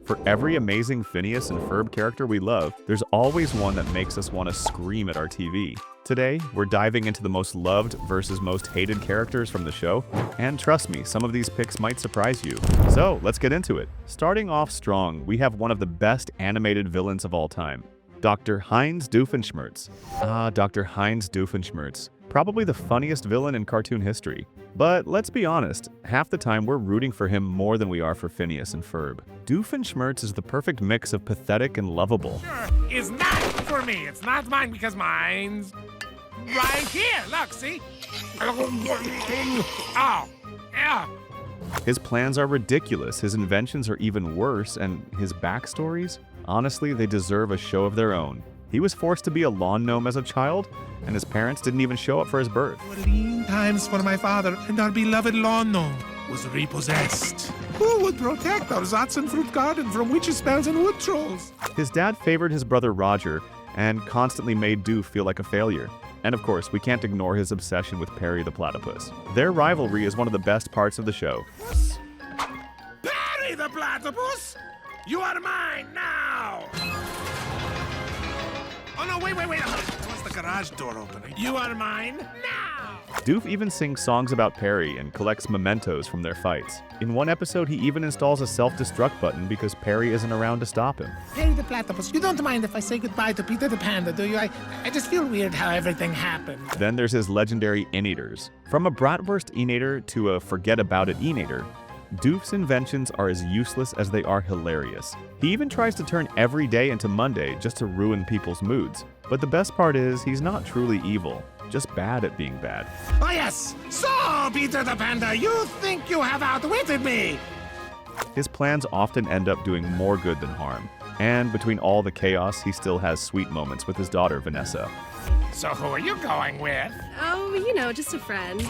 For every amazing Phineas and Ferb character we love, there's always one that makes us want to scream at our TV. Today, we're diving into the most loved versus most hated characters from the show, and trust me, some of these picks might surprise you. So, let's get into it. Starting off strong, we have one of the best animated villains of all time, Dr. Heinz Doofenshmirtz. Dr. Heinz Doofenshmirtz. Probably the funniest villain in cartoon history. But let's be honest, half the time we're rooting for him more than we are for Phineas and Ferb. Doofenshmirtz is the perfect mix of pathetic and lovable. Sure, is not for me. It's not mine because mine's right here. Look, see? Oh, yeah. His plans are ridiculous, his inventions are even worse, and his backstories? Honestly, they deserve a show of their own. He was forced to be a lawn gnome as a child, and his parents didn't even show up for his birth. Lean times for my father, and our beloved lawn gnome was repossessed. Who would protect our Zatzenfruit garden from witches' spells and wood trolls? His dad favored his brother Roger, and constantly made Doof feel like a failure. And of course, we can't ignore his obsession with Perry the Platypus. Their rivalry is one of the best parts of the show. Perry the Platypus! You are mine now! Oh no, wait. What's the garage door opening? You are mine now! Doof even sings songs about Perry and collects mementos from their fights. In one episode, he even installs a self-destruct button because Perry isn't around to stop him. Perry the Platypus, you don't mind if I say goodbye to Peter the Panda, do you? I just feel weird how everything happened. Then there's his legendary Inators. From a Bratwurst Enator to a forget-about-it Enator, Doof's inventions are as useless as they are hilarious. He even tries to turn every day into Monday just to ruin people's moods. But the best part is, he's not truly evil, just bad at being bad. Oh yes! So, Peter the Panda, you think you have outwitted me! His plans often end up doing more good than harm. And between all the chaos, he still has sweet moments with his daughter, Vanessa. So who are you going with? Oh, just a friend.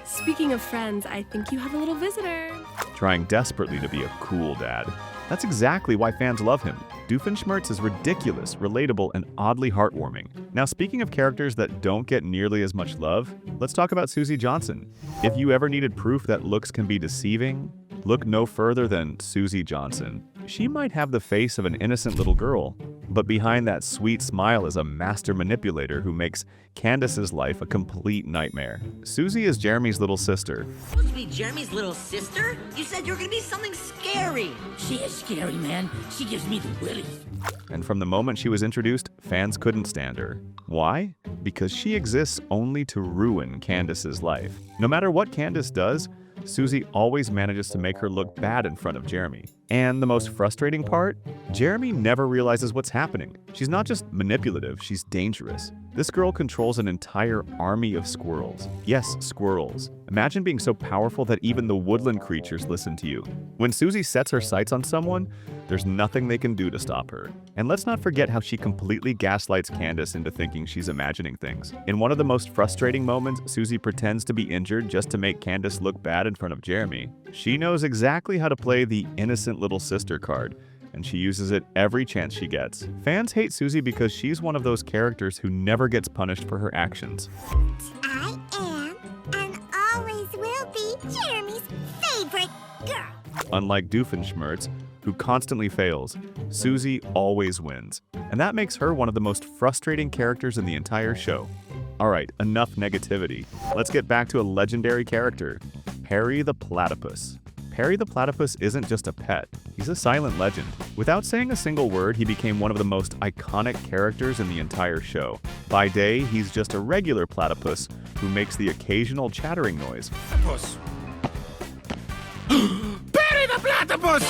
Speaking of friends, I think you have a little visitor. Trying desperately to be a cool dad. That's exactly why fans love him. Doofenshmirtz is ridiculous, relatable, and oddly heartwarming. Now, speaking of characters that don't get nearly as much love, let's talk about Suzy Johnson. If you ever needed proof that looks can be deceiving, look no further than Suzy Johnson. She might have the face of an innocent little girl, but behind that sweet smile is a master manipulator who makes Candace's life a complete nightmare. Suzy is Jeremy's little sister. Supposed to be Jeremy's little sister? You said you were gonna be something scary. She is scary, man. She gives me the willies. And from the moment she was introduced, fans couldn't stand her. Why? Because she exists only to ruin Candace's life. No matter what Candace does, Suzy always manages to make her look bad in front of Jeremy. And the most frustrating part? Jeremy never realizes what's happening. She's not just manipulative, she's dangerous. This girl controls an entire army of squirrels. Yes, squirrels. Imagine being so powerful that even the woodland creatures listen to you. When Suzy sets her sights on someone, there's nothing they can do to stop her. And let's not forget how she completely gaslights Candace into thinking she's imagining things. In one of the most frustrating moments, Suzy pretends to be injured just to make Candace look bad in front of Jeremy. She knows exactly how to play the innocent little sister card, and she uses it every chance she gets. Fans hate Suzy because she's one of those characters who never gets punished for her actions. I am, and always will be, Jeremy's favorite girl. Unlike Doofenshmirtz, who constantly fails, Suzy always wins. And that makes her one of the most frustrating characters in the entire show. Alright, enough negativity. Let's get back to a legendary character, Perry the Platypus. Perry the Platypus isn't just a pet, he's a silent legend. Without saying a single word, he became one of the most iconic characters in the entire show. By day, he's just a regular platypus who makes the occasional chattering noise. Platypus. Perry the Platypus!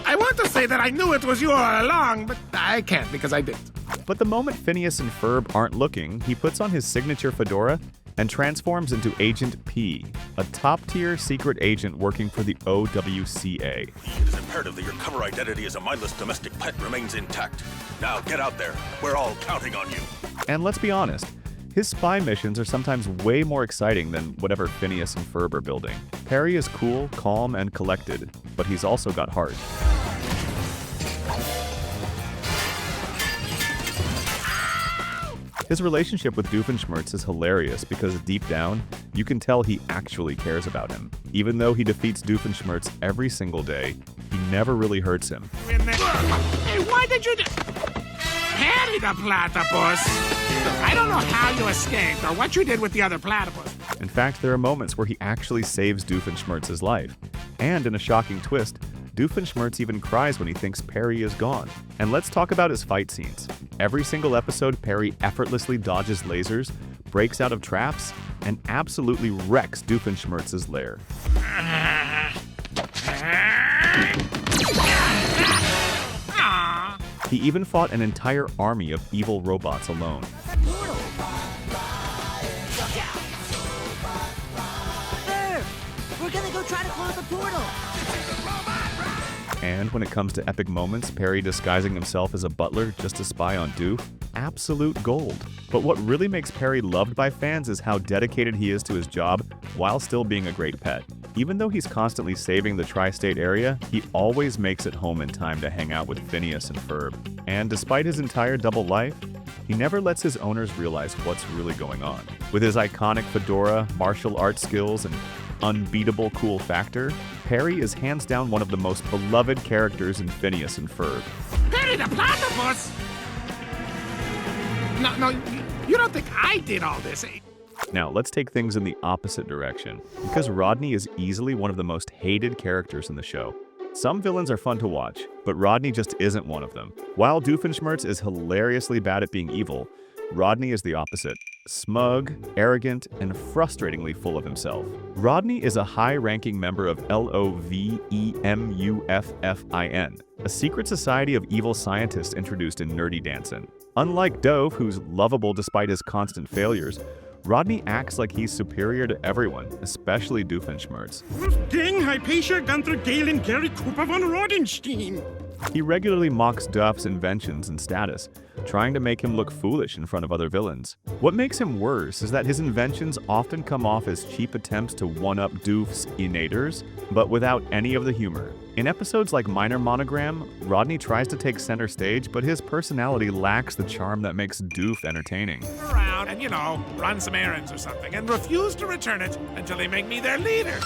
I want to say that I knew it was you all along, but I can't because I didn't. But the moment Phineas and Ferb aren't looking, he puts on his signature fedora and transforms into Agent P, a top-tier secret agent working for the OWCA. It is imperative that your cover identity as a mindless domestic pet remains intact. Now get out there. We're all counting on you. And let's be honest, his spy missions are sometimes way more exciting than whatever Phineas and Ferb are building. Perry is cool, calm, and collected, but he's also got heart. His relationship with Doofenshmirtz is hilarious because deep down, you can tell he actually cares about him. Even though he defeats Doofenshmirtz every single day, he never really hurts him. Hey, why did you Harry the platypus? I don't know how you escaped or what you did with the other platypus. In fact, there are moments where he actually saves Doofenshmirtz's life. And in a shocking twist, Doofenshmirtz even cries when he thinks Perry is gone. And let's talk about his fight scenes. Every single episode, Perry effortlessly dodges lasers, breaks out of traps, and absolutely wrecks Doofenshmirtz's lair. He even fought an entire army of evil robots alone. Ferb, we're gonna go try to close the portal. And when it comes to epic moments, Perry disguising himself as a butler just to spy on Doof, absolute gold. But what really makes Perry loved by fans is how dedicated he is to his job while still being a great pet. Even though he's constantly saving the tri-state area, he always makes it home in time to hang out with Phineas and Ferb. And despite his entire double life, he never lets his owners realize what's really going on. With his iconic fedora, martial arts skills, and unbeatable cool factor, Perry is hands down one of the most beloved characters in Phineas and Ferb. Harry the platypus? No, you don't think I did all this, eh? Now, let's take things in the opposite direction, because Rodney is easily one of the most hated characters in the show. Some villains are fun to watch, but Rodney just isn't one of them. While Doofenshmirtz is hilariously bad at being evil, Rodney is the opposite. Smug, arrogant, and frustratingly full of himself. Rodney is a high-ranking member of LOVEMUFFIN, a secret society of evil scientists introduced in Nerdy Dancin'. Unlike Dove, who's lovable despite his constant failures, Rodney acts like he's superior to everyone, especially Doofenshmirtz. Ding, Hypatia, Gunther, Galen, Gary Cooper von Rodenstein. He regularly mocks Duff's inventions and status, trying to make him look foolish in front of other villains. What makes him worse is that his inventions often come off as cheap attempts to one-up Doof's innators, but without any of the humor. In episodes like Minor Monogram, Rodney tries to take center stage, but his personality lacks the charm that makes Doof entertaining. Around and, run some errands or something and refuse to return it until they make me their leader.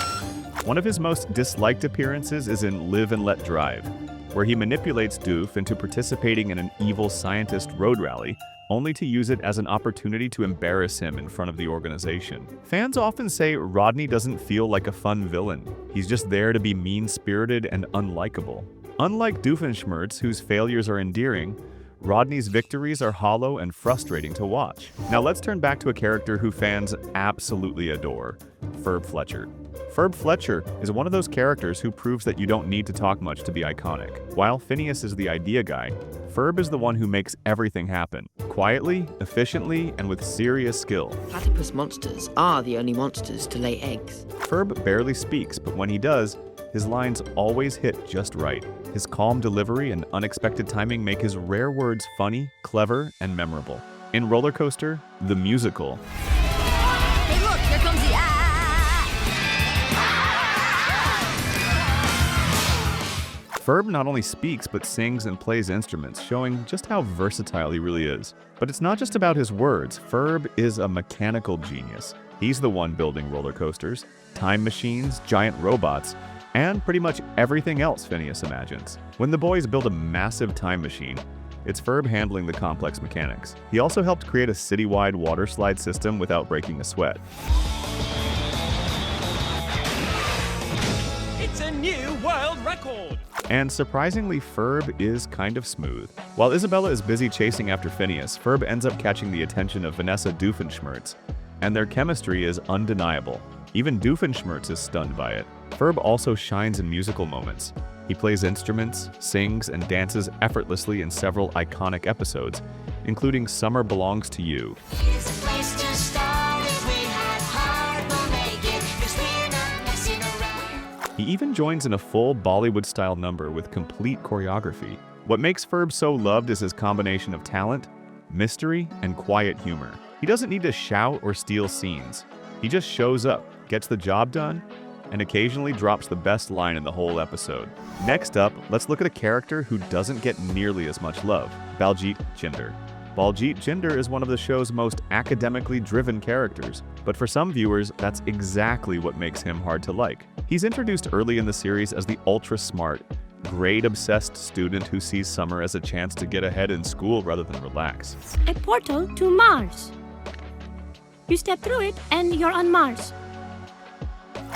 One of his most disliked appearances is in Live and Let Drive, where he manipulates Doof into participating in an evil scientist road rally, only to use it as an opportunity to embarrass him in front of the organization. Fans often say Rodney doesn't feel like a fun villain. He's just there to be mean-spirited and unlikable. Unlike Doofenshmirtz, whose failures are endearing, Rodney's victories are hollow and frustrating to watch. Now let's turn back to a character who fans absolutely adore, Ferb Fletcher. Ferb Fletcher is one of those characters who proves that you don't need to talk much to be iconic. While Phineas is the idea guy, Ferb is the one who makes everything happen, quietly, efficiently, and with serious skill. Platypus monsters are the only monsters to lay eggs. Ferb barely speaks, but when he does, his lines always hit just right. His calm delivery and unexpected timing make his rare words funny, clever, and memorable. In Roller Coaster, the musical, Hey, look, here comes the Ferb not only speaks but sings and plays instruments, showing just how versatile he really is. But it's not just about his words. Ferb is a mechanical genius. He's the one building roller coasters, time machines, giant robots, and pretty much everything else Phineas imagines. When the boys build a massive time machine, it's Ferb handling the complex mechanics. He also helped create a citywide water slide system without breaking a sweat. It's a new world record. And surprisingly, Ferb is kind of smooth. While Isabella is busy chasing after Phineas, Ferb ends up catching the attention of Vanessa Doofenshmirtz, and their chemistry is undeniable. Even Doofenshmirtz is stunned by it. Ferb also shines in musical moments. He plays instruments, sings, and dances effortlessly in several iconic episodes, including Summer Belongs to You. He even joins in a full Bollywood-style number with complete choreography. What makes Ferb so loved is his combination of talent, mystery, and quiet humor. He doesn't need to shout or steal scenes. He just shows up, gets the job done, and occasionally drops the best line in the whole episode. Next up, let's look at a character who doesn't get nearly as much love, Baljeet Tjinder. Baljeet Tjinder is one of the show's most academically driven characters, but for some viewers, that's exactly what makes him hard to like. He's introduced early in the series as the ultra-smart, grade-obsessed student who sees summer as a chance to get ahead in school rather than relax. A portal to Mars. You step through it and you're on Mars.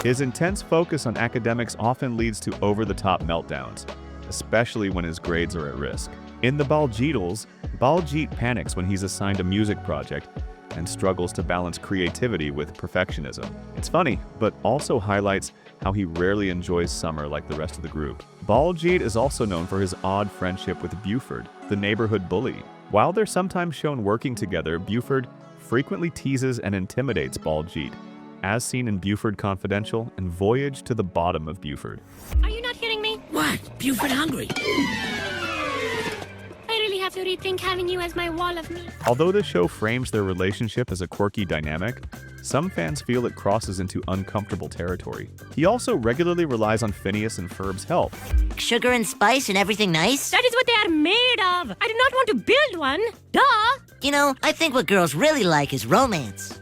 His intense focus on academics often leads to over-the-top meltdowns, especially when his grades are at risk. In the Baljeetals, Baljeet panics when he's assigned a music project and struggles to balance creativity with perfectionism. It's funny, but also highlights how he rarely enjoys summer like the rest of the group. Baljeet is also known for his odd friendship with Buford, the neighborhood bully. While they're sometimes shown working together, Buford frequently teases and intimidates Baljeet, as seen in Buford Confidential and Voyage to the Bottom of Buford. Are you not hearing me? What? Buford hungry? I really have to rethink having you as my wall of meat. Although the show frames their relationship as a quirky dynamic, some fans feel it crosses into uncomfortable territory. He also regularly relies on Phineas and Ferb's help. Sugar and spice and everything nice? That is what they are made of. I do not want to build one. Duh! You know, I think what girls really like is romance.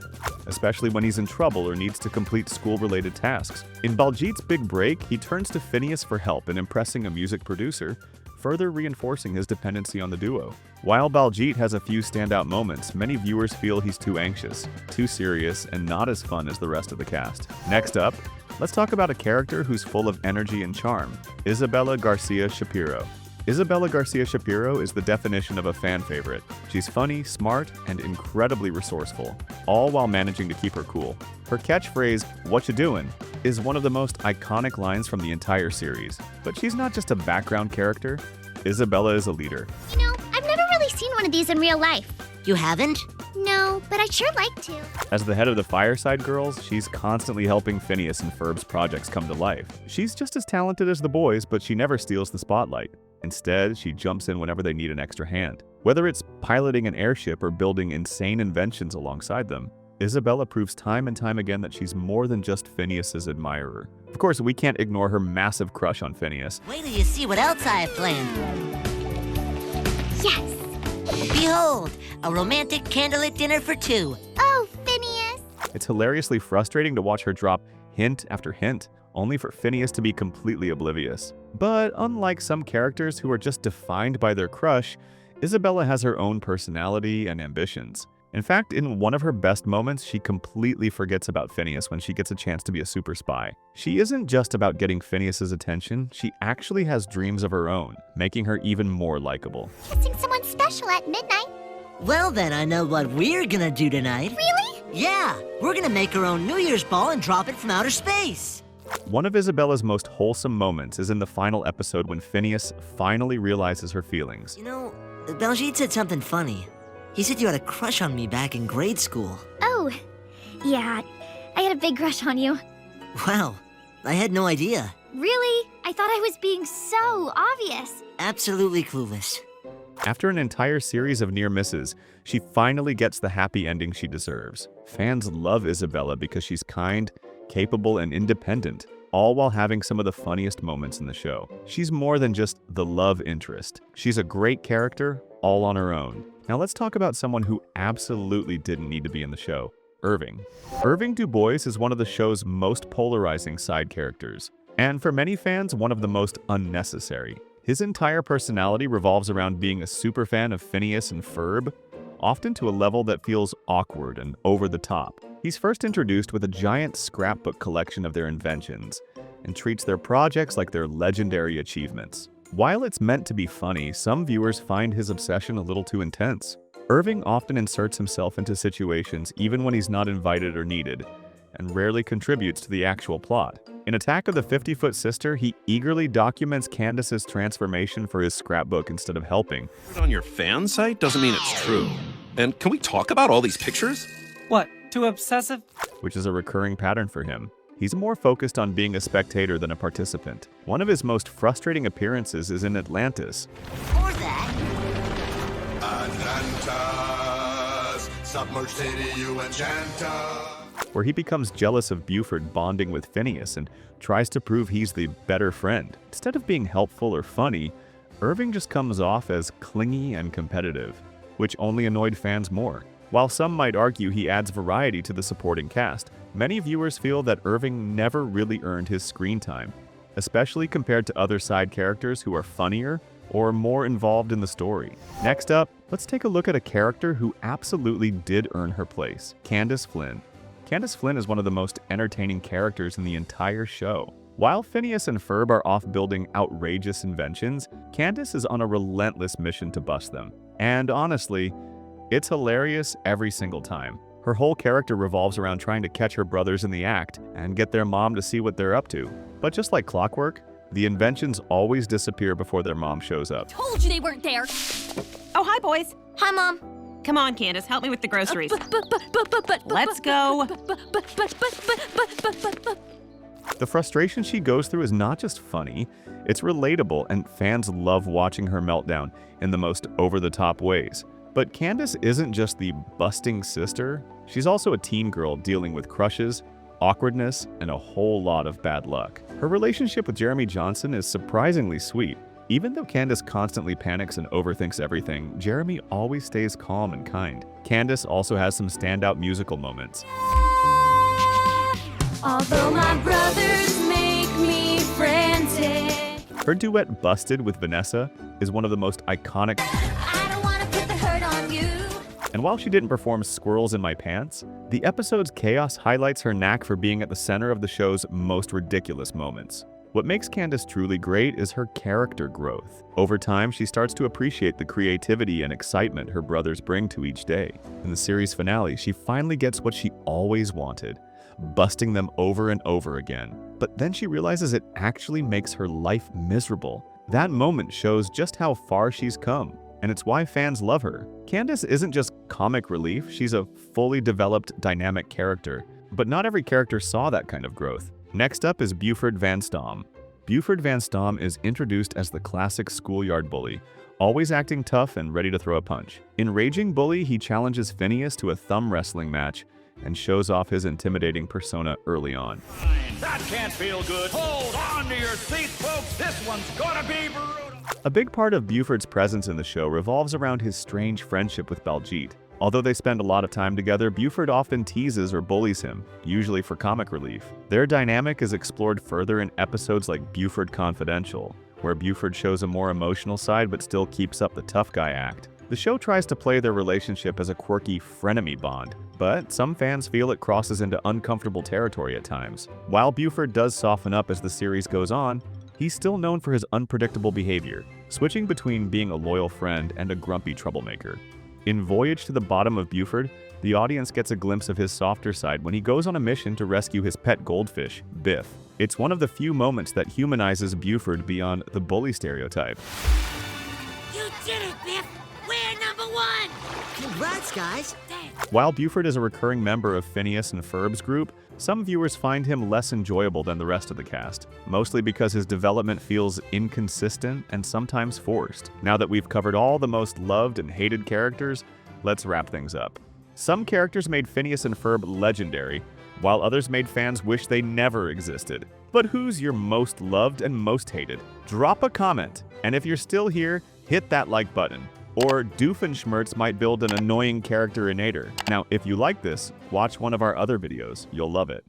Especially when he's in trouble or needs to complete school-related tasks. In Baljeet's big break, he turns to Phineas for help in impressing a music producer, further reinforcing his dependency on the duo. While Baljeet has a few standout moments, many viewers feel he's too anxious, too serious, and not as fun as the rest of the cast. Next up, let's talk about a character who's full of energy and charm, Isabella Garcia-Shapiro. Isabella Garcia-Shapiro is the definition of a fan favorite. She's funny, smart, and incredibly resourceful, all while managing to keep her cool. Her catchphrase, "What you doin'?" is one of the most iconic lines from the entire series. But she's not just a background character. Isabella is a leader. You know, I've never really seen one of these in real life. You haven't? No, but I'd sure like to. As the head of the Fireside Girls, she's constantly helping Phineas and Ferb's projects come to life. She's just as talented as the boys, but she never steals the spotlight. Instead, she jumps in whenever they need an extra hand. Whether it's piloting an airship or building insane inventions alongside them, Isabella proves time and time again that she's more than just Phineas's admirer. Of course, we can't ignore her massive crush on Phineas. Wait till you see what else I have planned. Yes! Behold, a romantic candlelit dinner for two. Oh, Phineas! It's hilariously frustrating to watch her drop hint after hint, only for Phineas to be completely oblivious. But unlike some characters who are just defined by their crush, Isabella has her own personality and ambitions. In fact, in one of her best moments, she completely forgets about Phineas when she gets a chance to be a super spy. She isn't just about getting Phineas's attention, she actually has dreams of her own, making her even more likable. Kissing someone special at midnight. Well then, I know what we're gonna do tonight. Really? Yeah, we're gonna make our own New Year's ball and drop it from outer space. One of Isabella's most wholesome moments is in the final episode when Phineas finally realizes her feelings. You know, Baljeet said something funny. He said you had a crush on me back in grade school. Oh, yeah. I had a big crush on you. Wow, I had no idea. Really? I thought I was being so obvious. Absolutely clueless. After an entire series of near misses, she finally gets the happy ending she deserves. Fans love Isabella because she's kind, capable, and independent, all while having some of the funniest moments in the show. She's more than just the love interest. She's a great character, all on her own. Now let's talk about someone who absolutely didn't need to be in the show, Irving. Irving Du Bois is one of the show's most polarizing side characters, and for many fans, one of the most unnecessary. His entire personality revolves around being a superfan of Phineas and Ferb, often to a level that feels awkward and over the top. He's first introduced with a giant scrapbook collection of their inventions, and treats their projects like their legendary achievements. While it's meant to be funny, some viewers find his obsession a little too intense. Irving often inserts himself into situations even when he's not invited or needed, and rarely contributes to the actual plot. In Attack of the 50-Foot Sister, he eagerly documents Candace's transformation for his scrapbook instead of helping. On your fan site doesn't mean it's true. And can we talk about all these pictures? What, too obsessive? Which is a recurring pattern for him. He's more focused on being a spectator than a participant. One of his most frustrating appearances is in Atlantis. Or that. Atlantis, submerged city you enchant us. Where he becomes jealous of Buford bonding with Phineas and tries to prove he's the better friend. Instead of being helpful or funny, Irving just comes off as clingy and competitive, which only annoyed fans more. While some might argue he adds variety to the supporting cast, many viewers feel that Irving never really earned his screen time. especially compared to other side characters who are funnier or more involved in the story. Next up, let's take a look at a character who absolutely did earn her place, Candace Flynn. Candace Flynn is one of the most entertaining characters in the entire show. While Phineas and Ferb are off building outrageous inventions, Candace is on a relentless mission to bust them. And honestly, it's hilarious every single time. Her whole character revolves around trying to catch her brothers in the act and get their mom to see what they're up to. But just like clockwork, the inventions always disappear before their mom shows up. Told you they weren't there. Oh, hi, boys. Hi, Mom. Come on, Candace, help me with the groceries. Let's go. The frustration she goes through is not just funny, it's relatable, and fans love watching her meltdown in the most over-the-top ways. But Candace isn't just the busting sister, she's also a teen girl dealing with crushes, awkwardness, and a whole lot of bad luck. Her relationship with Jeremy Johnson is surprisingly sweet. Even though Candace constantly panics and overthinks everything, Jeremy always stays calm and kind. Candace also has some standout musical moments. Although my brothers make me frantic. Her duet Busted with Vanessa is one of the most iconic. I don't wanna put the hurt on you. And while she didn't perform Squirrels in My Pants, the episode's chaos highlights her knack for being at the center of the show's most ridiculous moments. What makes Candace truly great is her character growth. Over time, she starts to appreciate the creativity and excitement her brothers bring to each day. In the series finale, she finally gets what she always wanted, busting them over and over again. But then she realizes it actually makes her life miserable. That moment shows just how far she's come, and it's why fans love her. Candace isn't just comic relief, she's a fully developed, dynamic character. But not every character saw that kind of growth. Next up is Buford Van Stomm. Buford Van Stomm is introduced as the classic schoolyard bully, always acting tough and ready to throw a punch. In Raging Bully, he challenges Phineas to a thumb wrestling match and shows off his intimidating persona early on. That can't feel good. Hold on to your seats, folks. This one's gonna be brutal. A big part of Buford's presence in the show revolves around his strange friendship with Baljeet. Although they spend a lot of time together, Buford often teases or bullies him, usually for comic relief. Their dynamic is explored further in episodes like Buford Confidential, where Buford shows a more emotional side but still keeps up the tough guy act. The show tries to play their relationship as a quirky frenemy bond, but some fans feel it crosses into uncomfortable territory at times. While Buford does soften up as the series goes on, he's still known for his unpredictable behavior, switching between being a loyal friend and a grumpy troublemaker. In Voyage to the Bottom of Buford, the audience gets a glimpse of his softer side when he goes on a mission to rescue his pet goldfish, Biff. It's one of the few moments that humanizes Buford beyond the bully stereotype. You did it, Biff! We're number one! Congrats, guys! While Buford is a recurring member of Phineas and Ferb's group, some viewers find him less enjoyable than the rest of the cast, mostly because his development feels inconsistent and sometimes forced. Now that we've covered all the most loved and hated characters, let's wrap things up. Some characters made Phineas and Ferb legendary, while others made fans wish they never existed. But who's your most loved and most hated? Drop a comment, and if you're still here, hit that like button. Or Doofenshmirtz might build an annoying character in Nader. Now, if you like this, watch one of our other videos. You'll love it.